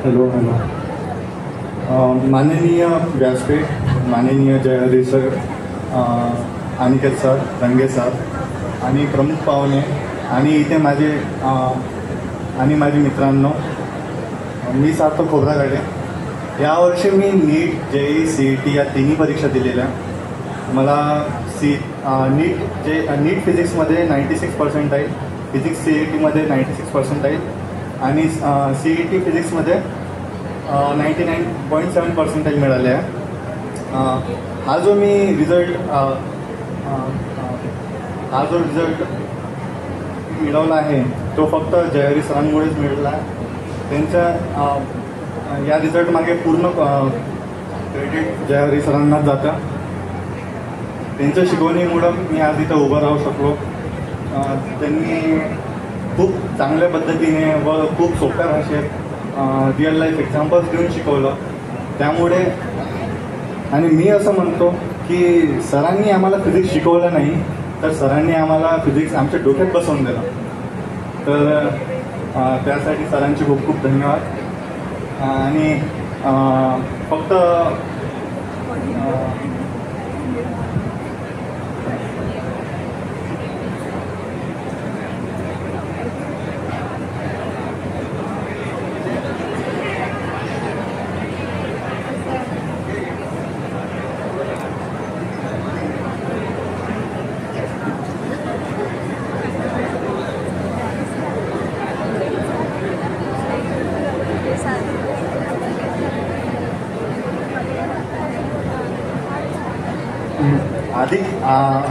Hello hello. माननीय व्यासपीठ, माननीय जयहरी सर, अनिकेत सर, रंगे सर आणि प्रमुख पाहुणे आणि इथे माझे आणि माझे मित्रांनो, मी सार्थक खोब्रागडे. यावर्षी मी नीट, JEE, CET या तिन्ही परीक्षा दिलेल्या. मला नीट फिजिक्समध्ये 96% फिजिक्स CETमध्ये 96% आणि CET फिजिक्समध्ये 99.7% मिळाले आहे. हा जो रिझल्ट मिळवला आहे तो फक्त जयहरी सरांमुळेच मिळाला आहे. त्यांच्या या रिझल्ट मागे पूर्ण क्रेडिट जयहरी सरांनाच जातं. त्यांच्या शिकवणीमुळं मी आज इथं उभं राहू शकलो. त्यांनी खूप चांगल्या पद्धतीने व खूप सोप्या भाषेत रिअल लाईफ एक्झाम्पल्स देऊन शिकवलं. त्यामुळे आणि मी असं म्हणतो की सरांनी आम्हाला फिजिक्स शिकवलं नाही, तर सरांनी आम्हाला फिजिक्स आमच्या डोक्यात बसवून दिलं. तर त्यासाठी सरांचे खूप खूप धन्यवाद. आणि फक्त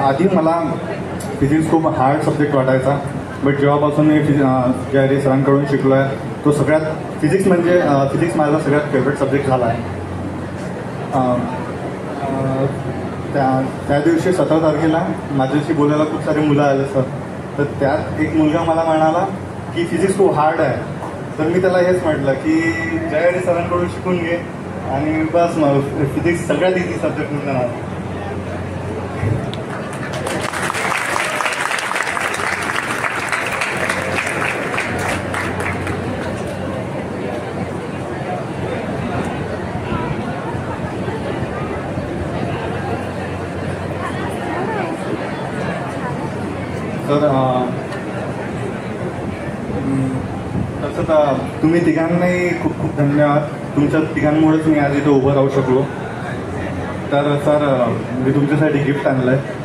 आधी मला फिजिक्स खूप हार्ड सब्जेक्ट वाटायचा. बट जेव्हापासून मी जयहरी सरांकडून शिकलो आहे तो फिजिक्स माझा सगळ्यात फेवरेट सब्जेक्ट झाला आहे. त्या दिवशी 17 तारखेला माझ्याशी बोलायला खूप सारे मुलं आले सर. तर त्यात एक मुलगा मला म्हणाला की फिजिक्स खूप हार्ड आहे. तर मी त्याला हेच म्हटलं की जयहरी सरांकडून शिकून घे आणि बस मग फिजिक्स सगळ्यात इझी सब्जेक्ट म्हणून आला. तर तसं तर तुम्ही तिघांनाही खूप खूप धन्यवाद. तुमच्या तिघांमुळेच मी आज इथं उभं राहू शकलो. तर सर मी तुमच्यासाठी गिफ्ट आणलं आहे.